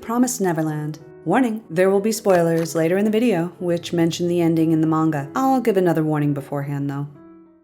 Promised Neverland. Warning, there will be spoilers later in the video, which mention the ending in the manga. I'll give another warning beforehand though.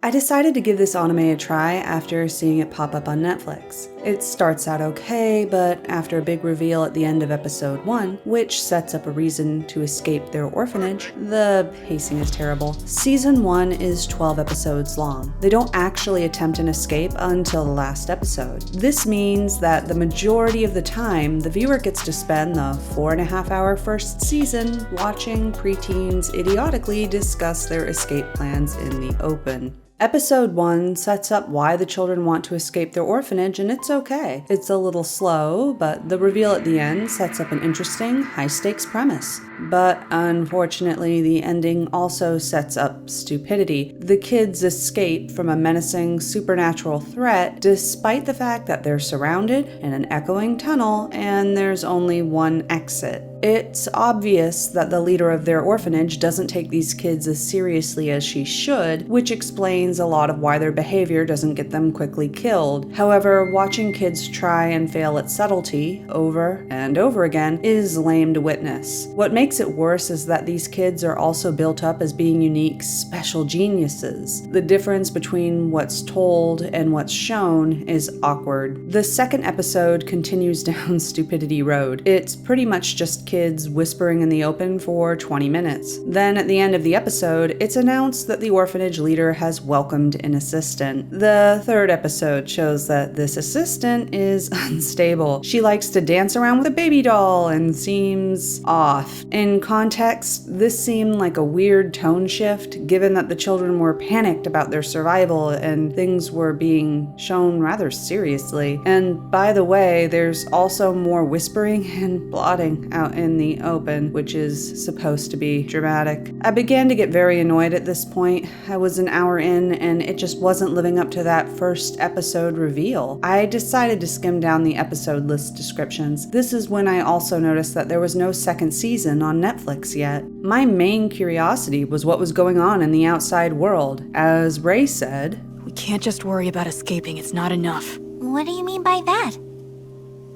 I decided to give this anime a try after seeing it pop up on Netflix. It starts out okay, but after a big reveal at the end of episode 1, which sets up a reason to escape their orphanage, the pacing is terrible. Season 1 is 12 episodes long. They don't actually attempt an escape until the last episode. This means that the majority of the time, the viewer gets to spend the 4.5-hour first season watching preteens idiotically discuss their escape plans in the open. Episode 1 sets up why the children want to escape their orphanage, and it's okay. It's a little slow, but the reveal at the end sets up an interesting, high-stakes premise. But unfortunately, the ending also sets up stupidity. The kids escape from a menacing supernatural threat despite the fact that they're surrounded in an echoing tunnel and there's only one exit. It's obvious that the leader of their orphanage doesn't take these kids as seriously as she should, which explains a lot of why their behavior doesn't get them quickly killed. However, watching kids try and fail at subtlety over and over again is lame to witness. What makes it worse is that these kids are also built up as being unique, special geniuses. The difference between what's told and what's shown is awkward. The second episode continues down Stupidity Road. It's pretty much just kids whispering in the open for 20 minutes. Then at the end of the episode, it's announced that the orphanage leader has welcomed an assistant. The third episode shows that this assistant is unstable. She likes to dance around with a baby doll and seems off. In context, this seemed like a weird tone shift given that the children were panicked about their survival and things were being shown rather seriously. And by the way, there's also more whispering and blotting out in the open, which is supposed to be dramatic. I began to get very annoyed at this point. I was an hour in and it just wasn't living up to that first episode reveal. I decided to skim down the episode list descriptions. This is when I also noticed that there was no second season on Netflix yet. My main curiosity was what was going on in the outside world. As Ray said, "We can't just worry about escaping, it's not enough. What do you mean by that?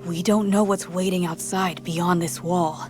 We don't know what's waiting outside beyond this wall."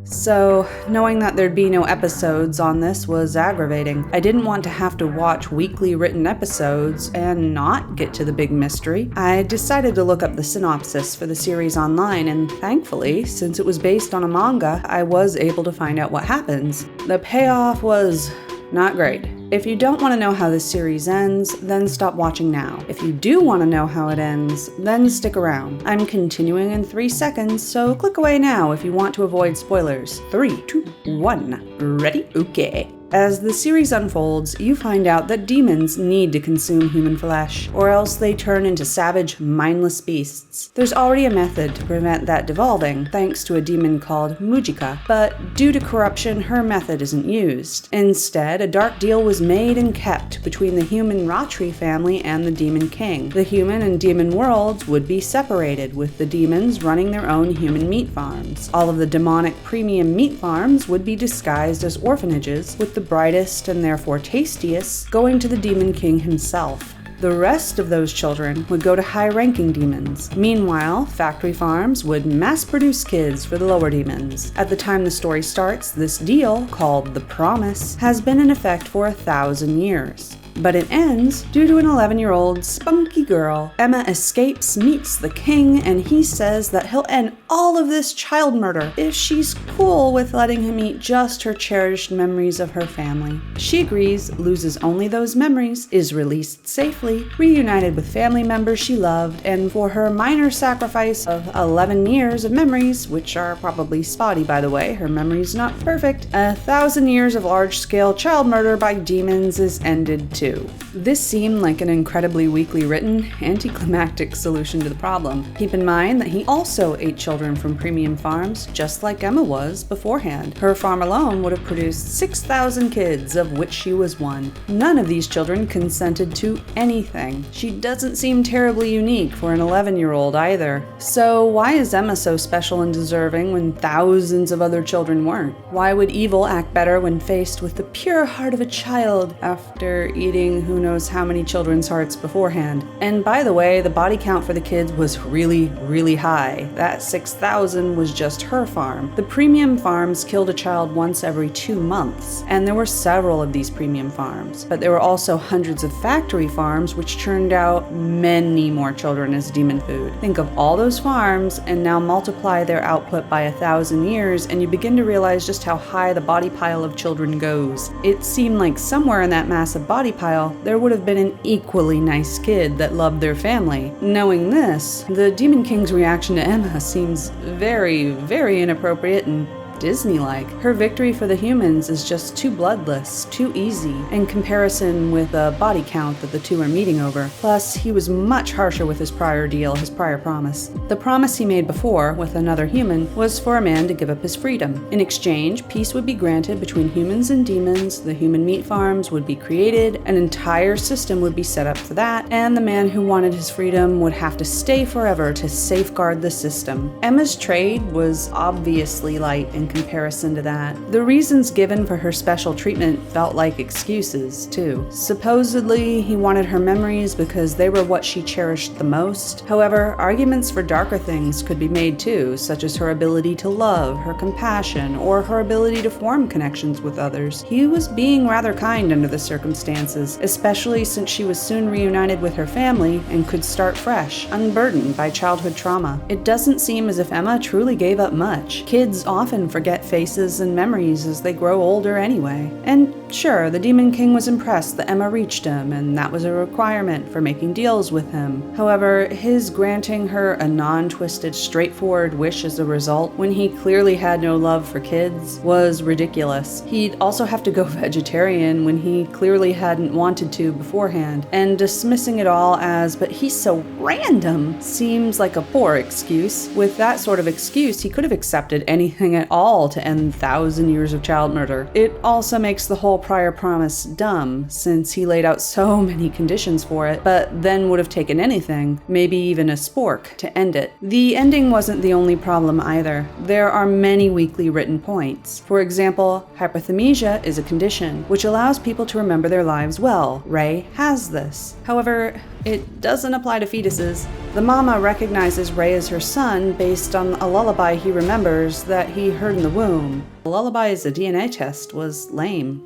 So, knowing that there'd be no episodes on this was aggravating. I didn't want to have to watch weekly written episodes and not get to the big mystery. I decided to look up the synopsis for the series online, and thankfully, since it was based on a manga, I was able to find out what happens. The payoff was not great. If you don't want to know how this series ends, then stop watching now. If you do want to know how it ends, then stick around. I'm continuing in 3 seconds, so click away now if you want to avoid spoilers. 3, 2, 1. Ready? Okay. As the series unfolds, you find out that demons need to consume human flesh, or else they turn into savage, mindless beasts. There's already a method to prevent that devolving, thanks to a demon called Mujika, but due to corruption, her method isn't used. Instead, a dark deal was made and kept between the human Ratri family and the Demon King. The human and demon worlds would be separated, with the demons running their own human meat farms. All of the demonic premium meat farms would be disguised as orphanages, with the brightest and therefore tastiest going to the Demon King himself. The rest of those children would go to high-ranking demons. Meanwhile, factory farms would mass-produce kids for the lower demons. At the time the story starts, this deal, called the Promise, has been in effect for 1,000 years. But it ends due to an 11-year-old spunky girl. Emma escapes, meets the king, and he says that he'll end all of this child murder if she's cool with letting him eat just her cherished memories of her family. She agrees, loses only those memories, is released safely, reunited with family members she loved, and for her minor sacrifice of 11 years of memories, which are probably spotty by the way, her memory's not perfect, 1,000 years of large-scale child murder by demons is ended too. This seemed like an incredibly weakly written, anticlimactic solution to the problem. Keep in mind that he also ate children from premium farms, just like Emma was beforehand. Her farm alone would have produced 6,000 kids, of which she was one. None of these children consented to anything. She doesn't seem terribly unique for an 11-year-old either. So why is Emma so special and deserving when thousands of other children weren't? Why would evil act better when faced with the pure heart of a child after eating eating who knows how many children's hearts beforehand. And by the way, the body count for the kids was really, really high. That 6,000 was just her farm. The premium farms killed a child once every 2 months, and there were several of these premium farms. But there were also hundreds of factory farms which churned out many more children as demon food. Think of all those farms and now multiply their output by 1,000 years and you begin to realize just how high the body pile of children goes. It seemed like somewhere in that massive body pile there would have been an equally nice kid that loved their family. Knowing this, the Demon King's reaction to Emma seems very, very inappropriate and Disney-like. Her victory for the humans is just too bloodless, too easy, in comparison with the body count that the two are meeting over. Plus, he was much harsher with his prior deal, his prior promise. The promise he made before, with another human, was for a man to give up his freedom. In exchange, peace would be granted between humans and demons, the human meat farms would be created, an entire system would be set up for that, and the man who wanted his freedom would have to stay forever to safeguard the system. Emma's trade was obviously light in comparison to that. The reasons given for her special treatment felt like excuses, too. Supposedly, he wanted her memories because they were what she cherished the most. However, arguments for darker things could be made too, such as her ability to love, her compassion, or her ability to form connections with others. He was being rather kind under the circumstances, especially since she was soon reunited with her family and could start fresh, unburdened by childhood trauma. It doesn't seem as if Emma truly gave up much. Kids often forget faces and memories as they grow older anyway. And sure, the Demon King was impressed that Emma reached him, and that was a requirement for making deals with him. However, his granting her a non-twisted, straightforward wish as a result, when he clearly had no love for kids, was ridiculous. He'd also have to go vegetarian when he clearly hadn't wanted to beforehand, and dismissing it all as, but he's so random, seems like a poor excuse. With that sort of excuse, he could have accepted anything at all to end 1,000 years of child murder. It also makes the whole prior promise dumb, since he laid out so many conditions for it, but then would have taken anything, maybe even a spork, to end it. The ending wasn't the only problem either. There are many weakly written points. For example, hyperthymesia is a condition which allows people to remember their lives well. Ray has this. However, it doesn't apply to fetuses. The mama recognizes Ray as her son based on a lullaby he remembers that he heard in the womb. A lullaby as a DNA test was lame.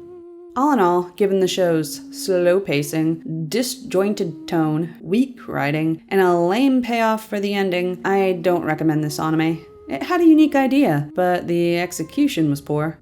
All in all, given the show's slow pacing, disjointed tone, weak writing, and a lame payoff for the ending, I don't recommend this anime. It had a unique idea, but the execution was poor.